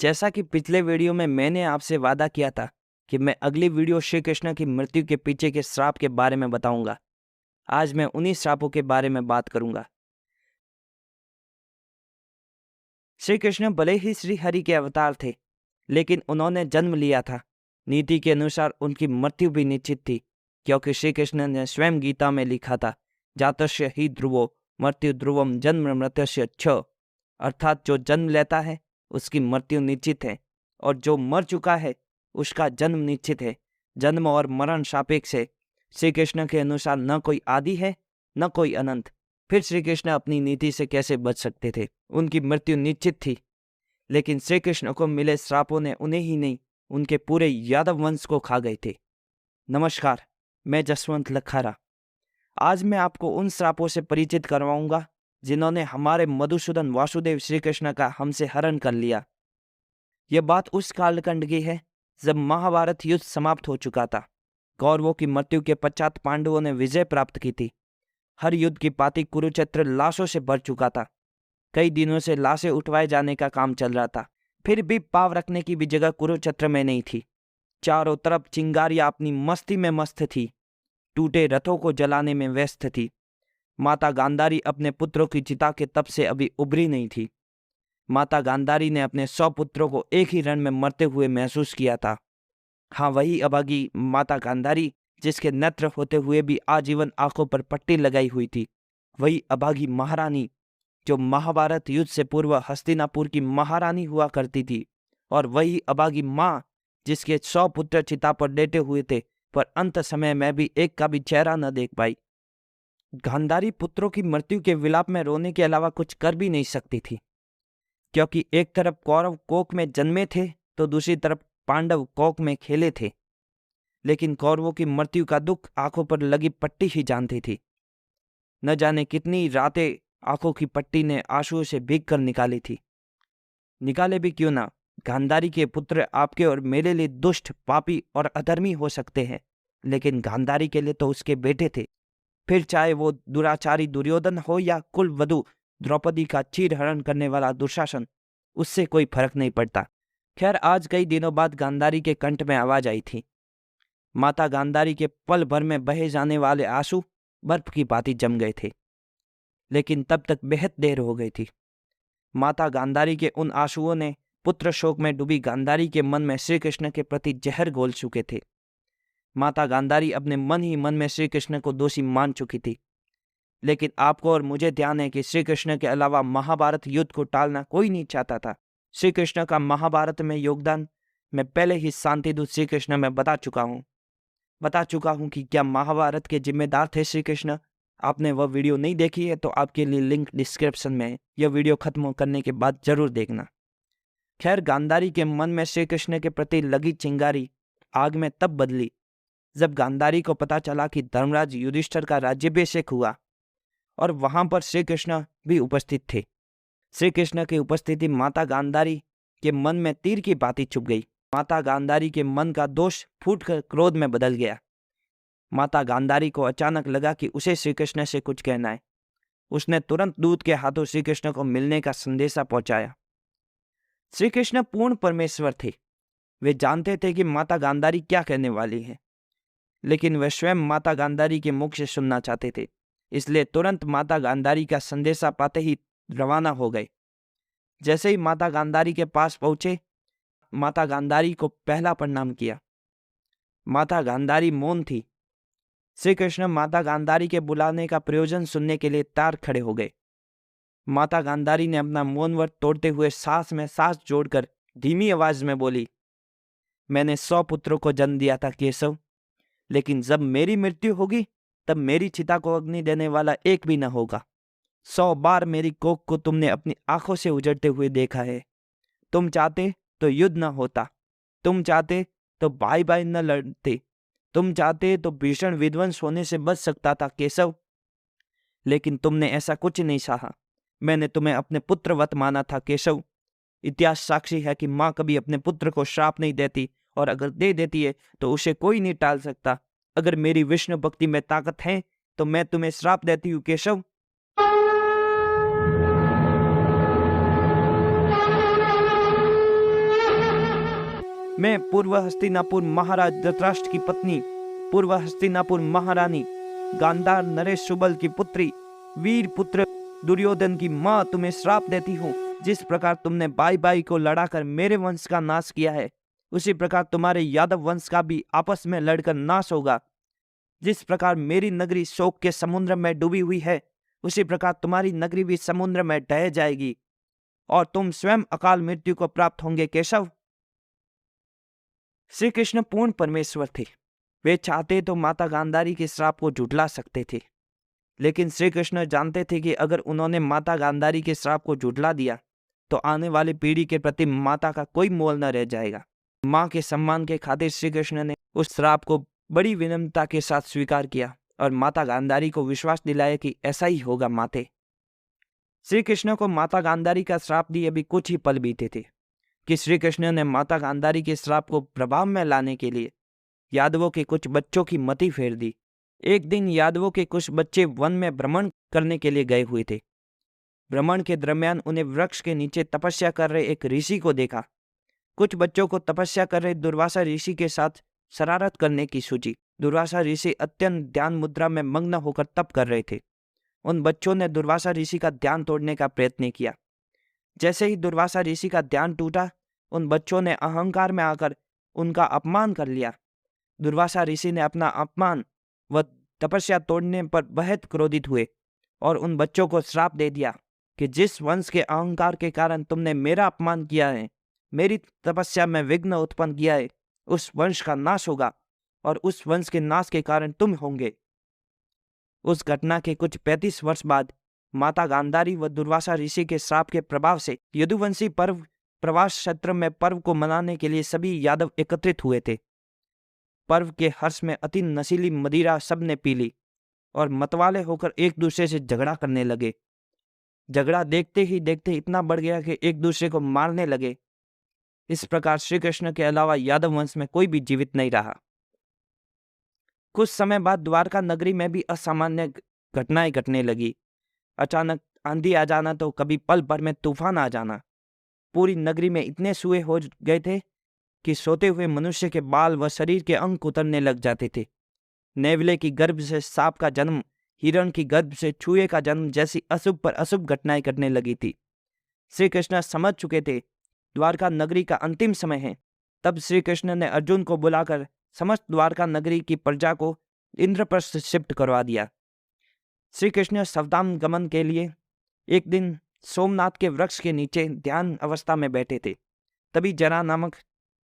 जैसा कि पिछले वीडियो में मैंने आपसे वादा किया था कि मैं अगली वीडियो श्री कृष्ण की मृत्यु के पीछे के श्राप के बारे में बताऊंगा। आज मैं उन्हीं श्रापों के बारे में बात करूंगा। श्री कृष्ण भले ही श्री हरि के अवतार थे, लेकिन उन्होंने जन्म लिया था। नीति के अनुसार उनकी मृत्यु भी निश्चित थी, क्योंकि श्री कृष्ण ने स्वयं गीता में लिखा था, जातस्य ही ध्रुवो मृत्यु ध्रुवम जन्म मृत्युस्य छ। अर्थात जो जन्म लेता है उसकी मृत्यु निश्चित है, और जो मर चुका है उसका जन्म निश्चित है। जन्म और मरण सापेक्ष है। श्री कृष्ण के अनुसार न कोई आदि है न कोई अनंत। फिर श्री कृष्ण अपनी नीति से कैसे बच सकते थे? उनकी मृत्यु निश्चित थी, लेकिन श्री कृष्ण को मिले श्रापों ने उन्हें ही नहीं, उनके पूरे यादव वंश को खा गए थे। नमस्कार, मैं जसवंत लखारा। आज मैं आपको उन श्रापों से परिचित करवाऊंगा जिन्होंने हमारे मधुसूदन वासुदेव श्री कृष्ण का हमसे हरण कर लिया। यह बात उस कालखंड की है जब महाभारत युद्ध समाप्त हो चुका था। कौरवों की मृत्यु के पश्चात पांडवों ने विजय प्राप्त की थी। हर युद्ध की पाती कुरुक्षेत्र लाशों से भर चुका था। कई दिनों से लाशें उठवाए जाने का काम चल रहा था, फिर भी पाव रखने की भी जगह कुरुक्षेत्र में नहीं थी। चारों तरफ चिंगारियां अपनी मस्ती में मस्त थी, टूटे रथों को जलाने में व्यस्त थी। माता गांधारी अपने पुत्रों की चिता के तप से अभी उभरी नहीं थी। माता गांधारी ने अपने 100 पुत्रों को एक ही रण में मरते हुए महसूस किया था। हाँ, वही अभागी माता गांधारी जिसके नेत्र होते हुए भी आजीवन आंखों पर पट्टी लगाई हुई थी। वही अभागी महारानी जो महाभारत युद्ध से पूर्व हस्तिनापुर की महारानी हुआ करती थी। और वही अभागी माँ जिसके 100 पुत्र चिता पर लेटे हुए थे, पर अंत समय में भी एक का भी चेहरा न देख पाई। गांधारी पुत्रों की मृत्यु के विलाप में रोने के अलावा कुछ कर भी नहीं सकती थी, क्योंकि एक तरफ कौरव कोख में जन्मे थे तो दूसरी तरफ पांडव कोख में खेले थे। लेकिन कौरवों की मृत्यु का दुख आंखों पर लगी पट्टी ही जानती थी। न जाने कितनी रातें आंखों की पट्टी ने आंसुओं से भीग कर निकाली थी। निकाले भी क्यों ना, गांधारी के पुत्र आपके और मेरे लिए दुष्ट, पापी और अधर्मी हो सकते हैं, लेकिन गांधारी के लिए तो उसके बेटे थे। फिर चाहे वो दुराचारी दुर्योधन हो या कुल वधु द्रौपदी का चीर हरण करने वाला दुशासन, उससे कोई फर्क नहीं पड़ता। खैर, आज कई दिनों बाद गांधारी के कंठ में आवाज आई थी। माता गांधारी के पल भर में बहे जाने वाले आंसू बर्फ की भांति जम गए थे, लेकिन तब तक बेहद देर हो गई थी। माता गांधारी के उन आंसुओं ने पुत्र शोक में डूबी गांधारी के मन में श्री कृष्ण के प्रति जहर घोल चुके थे। माता गांधारी अपने मन ही मन में श्री कृष्ण को दोषी मान चुकी थी। लेकिन आपको और मुझे ध्यान है कि श्री कृष्ण के अलावा महाभारत युद्ध को टालना कोई नहीं चाहता था। श्री कृष्ण का महाभारत में योगदान मैं पहले ही शांतिदूत श्री कृष्ण में बता चुका हूं कि क्या महाभारत के जिम्मेदार थे श्री कृष्ण। आपने वह वीडियो नहीं देखी है तो आपके लिए लिंक डिस्क्रिप्शन में है। यह वीडियो खत्म करने के बाद जरूर देखना। खैर, गांधारी के मन में श्री कृष्ण के प्रति लगी चिंगारी आग में तब बदली जब गांधारी को पता चला कि धर्मराज युधिष्ठिर का राज्याभिषेक हुआ और वहां पर श्री कृष्ण भी उपस्थित थे। श्री कृष्ण की उपस्थिति माता गांधारी के मन में तीर की भांति चुभ गई। माता गांधारी के मन का दोष फूटकर क्रोध में बदल गया। माता गांधारी को अचानक लगा कि उसे श्री कृष्ण से कुछ कहना है। उसने तुरंत दूत के हाथों श्री कृष्ण को मिलने का संदेशा पहुंचाया। श्री कृष्ण पूर्ण परमेश्वर थे। वे जानते थे कि माता गांधारी क्या कहने वाली है, लेकिन वे स्वयं माता गांधारी के मुख से सुनना चाहते थे। इसलिए तुरंत माता गांधारी का संदेशा पाते ही रवाना हो गए। जैसे ही माता गांधारी के पास पहुंचे, माता गांधारी को पहला प्रणाम किया। माता गांधारी मौन थी। श्री कृष्ण माता गांधारी के बुलाने का प्रयोजन सुनने के लिए तैयार खड़े हो गए। माता गांधारी ने अपना मौन व्रत तोड़ते हुए सांस में सांस जोड़कर धीमी आवाज में बोली, मैंने 100 पुत्रों को जन्म दिया था केशव, लेकिन जब मेरी मृत्यु होगी तब मेरी चिता को अग्नि देने वाला एक भी न होगा। 100 बार मेरी कोख को तुमने अपनी आंखों से उजड़ते हुए देखा है। तुम चाहते तो युद्ध न होता, तुम चाहते तो भाई भाई न लड़ते, तुम चाहते तो भीषण विध्वंस होने से बच सकता था केशव, लेकिन तुमने ऐसा कुछ नहीं चाहा। मैंने तुम्हें अपने पुत्रवत माना था केशव। इतिहास साक्षी है कि माँ कभी अपने पुत्र को श्राप नहीं देती, और अगर दे देती है तो उसे कोई नहीं टाल सकता। अगर मेरी विष्णु भक्ति में ताकत है तो मैं तुम्हें श्राप देती हूँ केशव। मैं पूर्व हस्तिनापुर महाराज धृतराष्ट्र की पत्नी, पूर्व हस्तिनापुर महारानी गांधार नरेश सुबल की पुत्री, वीर पुत्र दुर्योधन की माँ तुम्हें श्राप देती हूँ। जिस प्रकार तुमने भाई भाई को लड़ाकर मेरे वंश का नाश किया है, उसी प्रकार तुम्हारे यादव वंश का भी आपस में लड़कर नाश होगा। जिस प्रकार मेरी नगरी शोक के समुद्र में डूबी हुई है, उसी प्रकार तुम्हारी नगरी भी समुद्र में ढह जाएगी और तुम स्वयं अकाल मृत्यु को प्राप्त होंगे। केशव, श्री कृष्ण पूर्ण परमेश्वर थे। वे चाहते तो माता गांधारी के श्राप को झुठला सकते थे, लेकिन श्री कृष्ण जानते थे कि अगर उन्होंने माता गांधारी के श्राप को झुठला दिया तो आने वाली पीढ़ी के प्रति माता का कोई मोल न रह जाएगा। माँ के सम्मान के खातिर श्री कृष्ण ने उस श्राप को बड़ी विनम्रता के साथ स्वीकार किया और माता गांधारी को विश्वास दिलाया कि ऐसा ही होगा। माते श्री कृष्ण को माता गांधारी का श्राप दिए अभी कुछ ही पल बीते थे कि श्री कृष्ण ने माता गांधारी के श्राप को प्रभाव में लाने के लिए यादवों के कुछ बच्चों की मति फेर दी। एक दिन यादवों के कुछ बच्चे वन में भ्रमण करने के लिए गए हुए थे। भ्रमण के दरमियान उन्हें वृक्ष के नीचे तपस्या कर रहे एक ऋषि को देखा। कुछ बच्चों को तपस्या कर रहे दुर्वासा ऋषि के साथ शरारत करने की सूझी। दुर्वासा ऋषि अत्यंत ध्यान मुद्रा में मग्न होकर तप कर रहे थे। उन बच्चों ने दुर्वासा ऋषि का ध्यान तोड़ने का प्रयत्न किया। जैसे ही दुर्वासा ऋषि का ध्यान टूटा, उन बच्चों ने अहंकार में आकर उनका अपमान कर लिया। दुर्वासा ऋषि ने अपना अपमान व तपस्या तोड़ने पर बेहद क्रोधित हुए और उन बच्चों को श्राप दे दिया कि जिस वंश के अहंकार के कारण तुमने मेरा अपमान किया है, मेरी तपस्या में विघ्न उत्पन्न किया है, उस वंश का नाश होगा और उस वंश के नाश के कारण तुम होंगे। उस घटना के कुछ 35 वर्ष बाद माता गांधारी व दुर्वासा ऋषि के श्राप के प्रभाव से यदुवंशी पर्व प्रवास क्षेत्र में पर्व को मनाने के लिए सभी यादव एकत्रित हुए थे। पर्व के हर्ष में अति नशीली मदिरा सबने पी ली और मतवाले होकर एक दूसरे से झगड़ा करने लगे। झगड़ा देखते ही देखते इतना बढ़ गया कि एक दूसरे को मारने लगे। इस प्रकार श्री कृष्ण के अलावा यादव वंश में कोई भी जीवित नहीं रहा। कुछ समय बाद द्वारका नगरी में भी असामान्य घटनाएं घटने लगी। अचानक आंधी आ जाना तो कभी पल भर में तूफान आ जाना। पूरी नगरी में इतने सूए हो गए थे कि सोते हुए मनुष्य के बाल व शरीर के अंग उतरने लग जाते थे। नेवले की गर्भ से सांप का जन्म, हिरण की गर्भ से चूहे का जन्म जैसी अशुभ पर अशुभ घटनाएं घटने लगी थी। श्री कृष्ण समझ चुके थे द्वारका नगरी का अंतिम समय है। तब श्री कृष्ण ने अर्जुन को बुलाकर समस्त द्वारका नगरी की प्रजा को इंद्रप्रस्थ शिफ्ट करवा दिया। श्री कृष्ण सावधान गमन के लिए एक दिन सोमनाथ के वृक्ष के नीचे ध्यान अवस्था में बैठे थे। तभी जरा नामक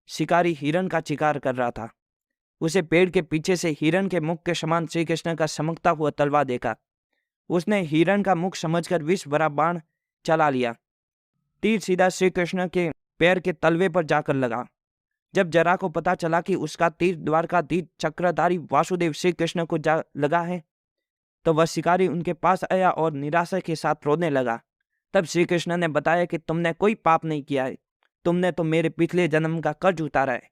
शिकारी हिरण का शिकार कर रहा था। उसे पेड़ के पीछे से हिरण के मुख के समान श्री कृष्ण का चमकता हुआ तलवार देखा। उसने हिरण का मुख समझकर विष भरा बाण चला लिया। तीर सीधा श्री कृष्ण के पैर के तलवे पर जाकर लगा। जब जरा को पता चला कि उसका तीर द्वारकाधीश चक्रधारी वासुदेव श्री कृष्ण को जा लगा है, तो वह शिकारी उनके पास आया और निराशा के साथ रोने लगा। तब श्री कृष्ण ने बताया कि तुमने कोई पाप नहीं किया है, तुमने तो मेरे पिछले जन्म का कर्ज उतारा है।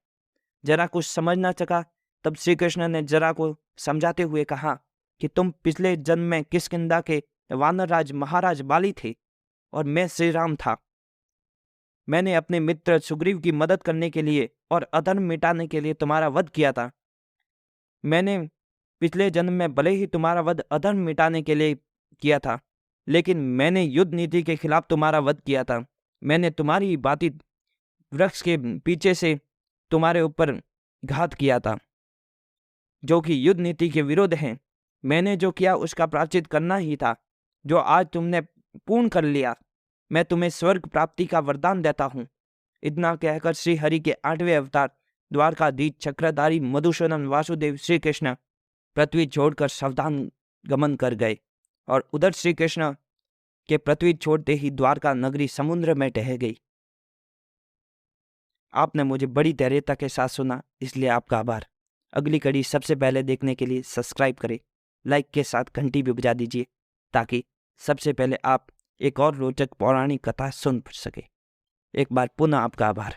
जरा कुछ समझ ना सका। तब श्री कृष्ण ने जरा को समझाते हुए कहा कि तुम पिछले जन्म में किष्किंधा के वानरराज महाराज बाली थे और मैं श्री राम था। मैंने अपने मित्र सुग्रीव की मदद करने के लिए और अधर्म मिटाने के लिए तुम्हारा वध किया था। मैंने पिछले जन्म में भले ही तुम्हारा वध अधर्म मिटाने के लिए किया था, लेकिन मैंने युद्ध नीति के खिलाफ तुम्हारा वध किया था। मैंने तुम्हारी भांति वृक्ष के पीछे से तुम्हारे ऊपर घात किया था, जो कि युद्ध नीति के विरुद्ध है। मैंने जो किया उसका प्रायश्चित करना ही था, जो आज तुमने पूर्ण कर लिया। मैं तुम्हें स्वर्ग प्राप्ति का वरदान देता हूँ। इतना कहकर श्री हरि के 8वें अवतार द्वारकाधीश चक्रधारी मधुसूदन वासुदेव श्री कृष्ण पृथ्वी छोड़कर सावधान गमन कर गए और उधर श्री कृष्ण के पृथ्वी छोड़ते ही द्वारका नगरी समुद्र में ढह गई। आपने मुझे बड़ी धैर्यता के साथ सुना, इसलिए आपका आभार। अगली कड़ी सबसे पहले देखने के लिए सब्सक्राइब करें, लाइक के साथ घंटी भी बजा दीजिए ताकि सबसे पहले आप एक और रोचक पौराणिक कथा सुन सके। एक बार पुनः आपका आभार।